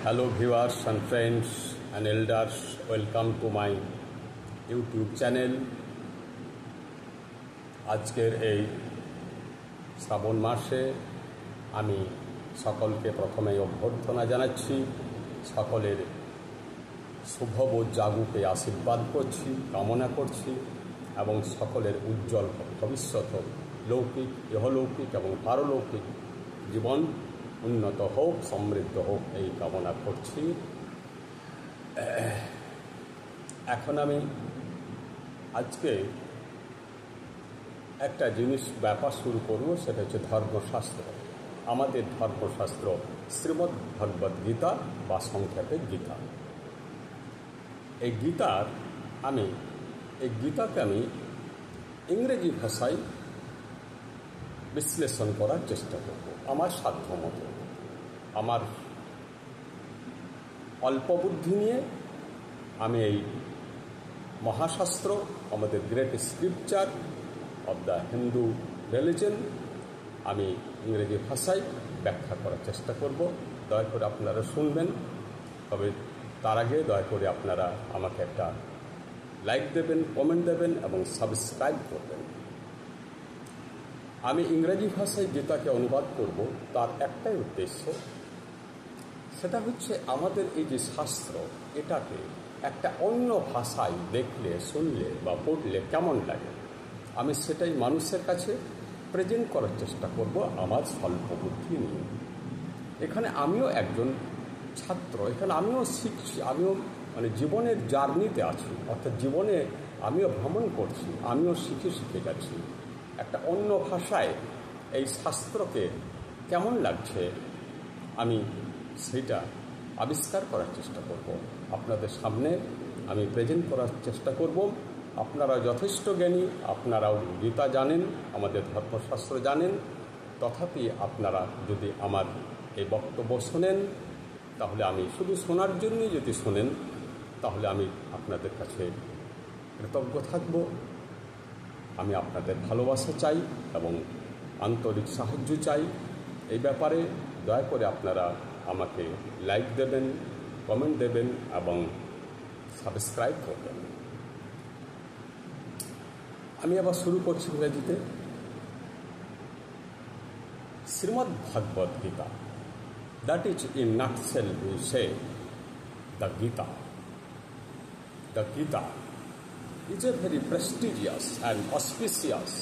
Hello viewers and friends and elders, welcome to my YouTube channel. আজকের এই শ্রাবণ মাসে আমি সকলকে প্রথমেই অভ্যর্থনা জানাচ্ছি, সকলের শুভবোধ জাগুকে আশীর্বাদ করছি, কামনা করছি এবং সকলের উজ্জ্বল ভবিষ্যৎ লৌকিক, ইহলৌকিক এবং পারলৌকিক জীবন উন্নত হোক, সমৃদ্ধ হোক এই কামনা করছি। এখন আমি আজকে একটা ব্যাপার শুরু করব, সেটা হচ্ছে ধর্মশাস্ত্র। আমাদের ধর্মশাস্ত্র শ্রীমদ্ ভগবদ গীতা বা সংক্ষেপে গীতা। এই গীতাকে আমি ইংরেজি ভাষায় বিশ্লেষণ করার চেষ্টা করব আমার সাধ্যমতো, আমার অল্প বুদ্ধি নিয়ে আমি এই মহাশাস্ত্র, আমাদের great scripture of the Hindu religion আমি ইংরেজি ভাষায় ব্যাখ্যা করার চেষ্টা করব। দয়া করে আপনারা শুনবেন, তবে তার আগে দয়া করে আপনারা আমাকে একটা লাইক দেবেন, কমেন্ট দেবেন এবং সাবস্ক্রাইব করবেন। আমি ইংরেজি ভাষায় গীতাকে অনুবাদ করব, তার একটাই উদ্দেশ্য, সেটা হচ্ছে আমাদের এই যে শাস্ত্র, এটাকে একটা অন্য ভাষায় দেখলে, শুনলে বা পড়লে কেমন লাগে, আমি সেটাই মানুষের কাছে প্রেজেন্ট করার চেষ্টা করব আমার স্বল্প বুদ্ধি নিয়ে। এখানে আমিও একজন ছাত্র, এখানে আমিও শিখছি, আমিও জীবনের জার্নিতে আছি, অর্থাৎ জীবনে আমিও ভ্রমণ করছি, আমিও শিখে যাচ্ছি। একটা অন্য ভাষায় এই শাস্ত্রকে কেমন লাগছে আমি সেটা আবিষ্কার করার চেষ্টা করব, আপনাদের সামনে আমি প্রেজেন্ট করার চেষ্টা করব। আপনারা যথেষ্ট জ্ঞানী, আপনারাও গীতা জানেন, আমাদের ধর্মশাস্ত্র জানেন, তথাপি আপনারা যদি আমার এই বক্তব্য শোনেন, তাহলে আমি শুধু শোনার জন্যই যদি শোনেন, তাহলে আমি আপনাদের কাছে কৃতজ্ঞ থাকব। আমি আপনাদের ভালোবাসা চাই এবং আন্তরিক সাহায্য চাই। এই ব্যাপারে দয়া করে আপনারা আমাকে লাইক দেবেন, কমেন্ট দেবেন এবং সাবস্ক্রাইব করবেন। আমি আবার শুরু করছি ইংরেজিতে। Srimad Bhagavad Gita, that is in nutshell we say the Gita. The Gita is a very prestigious and auspicious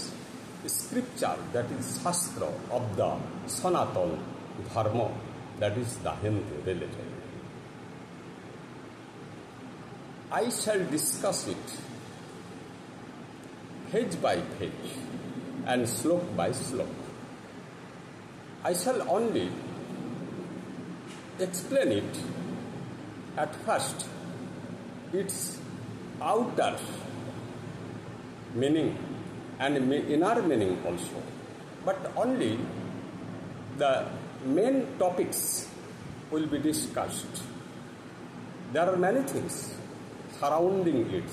scripture, that is Shastra of the Sanatana Dharma, that is the Hindu religion. I shall discuss it page by page and slok by slok. I shall only explain it at first, its outer meaning and inner meaning also, but only the main topics will be discussed. There are many things surrounding it,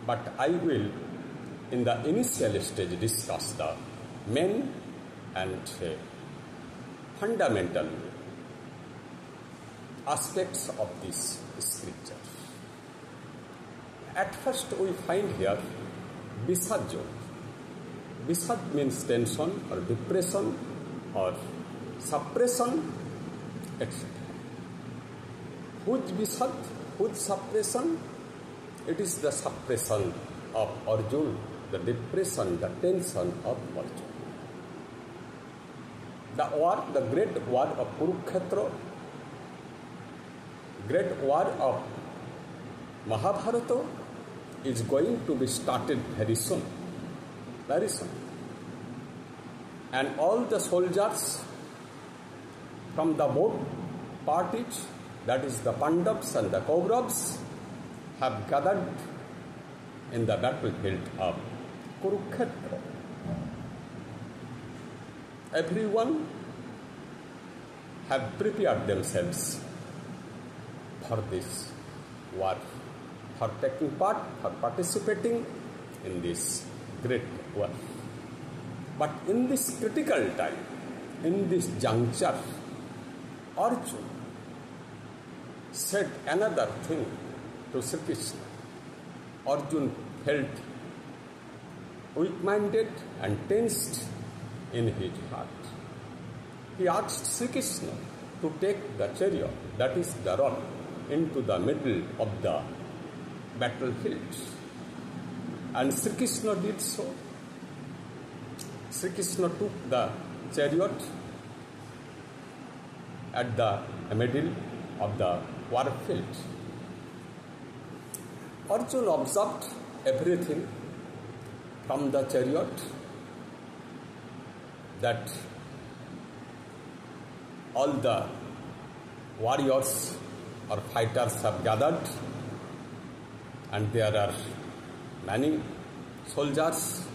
but I will in the initial stage discuss the main and fundamental aspects of this scripture. At first we find here Visad Yoga. Visad means tension or depression or suppression, etc. Whose Visad, whose suppression? It is the suppression of Arjuna, the depression, the tension of Arjuna. The great war of Kurukshetra, great war of Mahabharata is going to be started very soon. And all the soldiers from the both parties, that is the Pandavas and the Kauravas, have gathered in the battlefield of Kurukshetra. Everyone have prepared themselves for this war, for taking part, for participating in this great war. But in this critical time, in this juncture, Arjuna said another thing to Sri Krishna. Arjuna felt weak-minded and tensed in his heart. He asked Sri Krishna to take the chariot, that is the rod, into the middle of the battlefield. And Sri Krishna did so. Sri Krishna took the chariot at the middle of the war field. Arjuna observed everything from the chariot, that all the warriors or fighters have gathered, and there are many soldiers.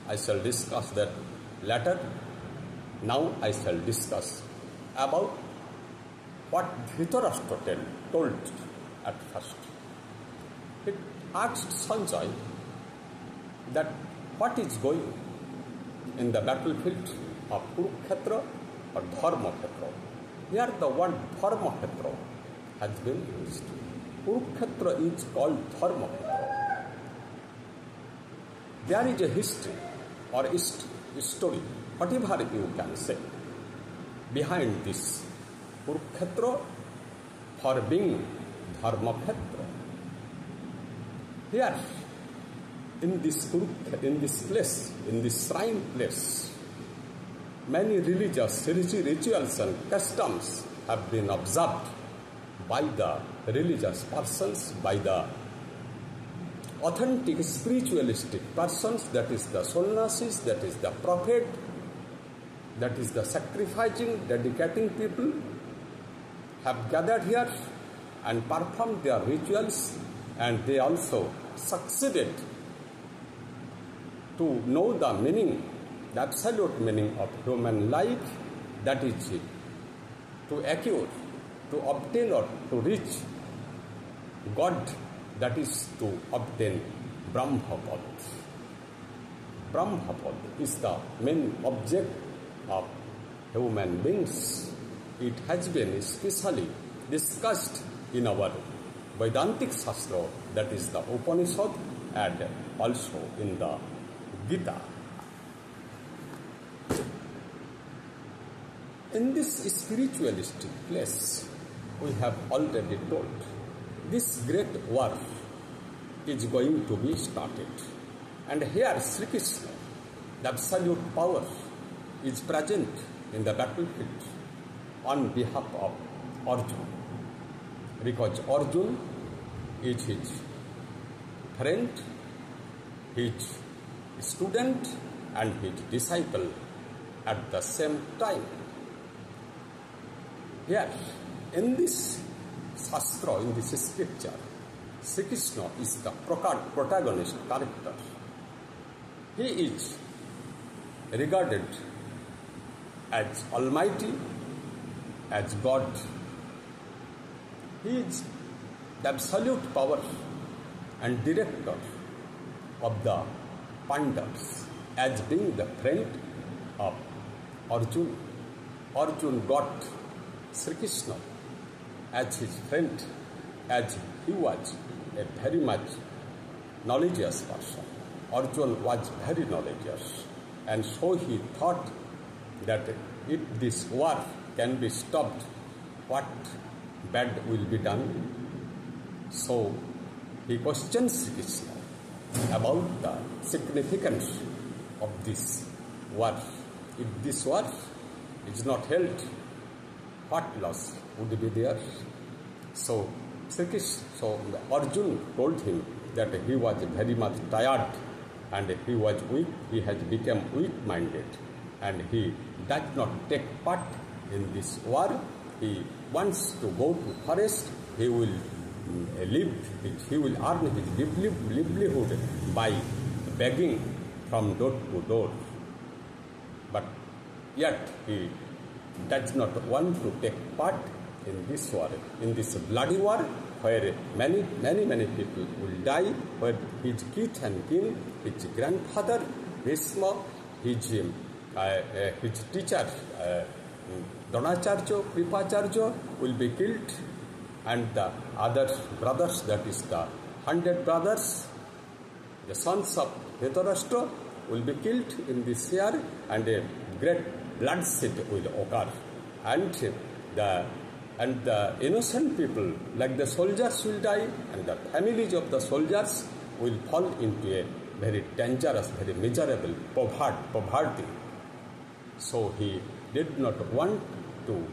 I shall discuss that later. Now I shall discuss about what Dhritarashtra told at first. He asked Sanjay that what is going in the battlefield of Kurukshetra or Dharmakhetra. Here the word Dharmakhetra has been used. Kurukshetra is called Dharmakhetra. There is a history or story, whatever you can say, behind this Kurukshetra for being Dharmakhetra. Here, in this place, in this shrine place, many religious rituals and customs have been observed by the religious persons, by the authentic spiritualistic persons, that is the sannyasis, that is the prophet, that is the sacrificing, dedicating people, have gathered here and performed their rituals, and they also succeeded to know the meaning, the absolute meaning of human life, that is to acquire, to obtain or to reach God, that is to obtain Brahmapad. Brahmapad is the main object of human beings. It has been especially discussed in our Vedantic Shastra, that is the Upanishad, and also in the Gita. In this spiritualistic place, we have already told, this great war is going to be started. And here Sri Krishna, the absolute power, is present in the battlefield on behalf of Arjuna. Because Arjuna is his friend, his student and his disciple at the same time. Here, in this Shastra, in this scripture, Sri Krishna is the protagonist character. He is regarded as Almighty, as God. He is the absolute power and director of the Pandavas, as being the friend of Arjuna. Arjuna got Sri Krishna as his friend, as he was a very much knowledgeous person. Arjuna was very knowledgeous, and so he thought that if this war can be stopped, what bad will be done. So he questioned Sri Krishna about the significance of this war. If this war is not held, what loss would be there? So Arjuna told him that he was very much tired and he was weak, he has become weak-minded and he does not take part in this war. He wants to go to forest, he will earn his livelihood by begging from door to door. But yet he does not want to take part in this war, in this bloody war, where many people will die, where his kith and kin, his grandfather, Bhishma, his teacher, Dronacharya, Kripacharya will be killed, and the other brothers, that is the 100 brothers, the sons of Dhritarashtra, will be killed in this year, and a great bloodshed will occur. And the innocent people, like the soldiers, will die, and the families of the soldiers will fall into a very dangerous, very miserable poverty. So he did not want to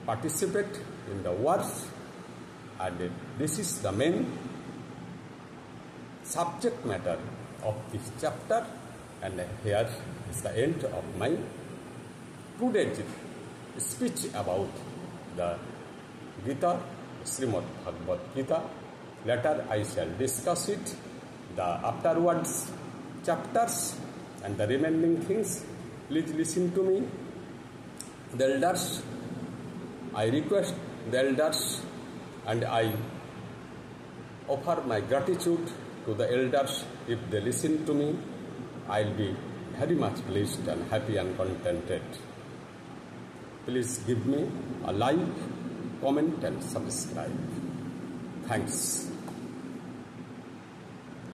participate in the wars, and this is the main subject matter of this chapter, and here is the end of my today's speech about the Gita, Srimad Bhagavad Gita. Later I shall discuss it, the afterwards chapters and the remaining things. Please listen to me. The elders, I request the elders, and I offer my gratitude to the elders. If they listen to me, I'll be very much pleased and happy and contented. Please give me a like, comment and subscribe. Thanks.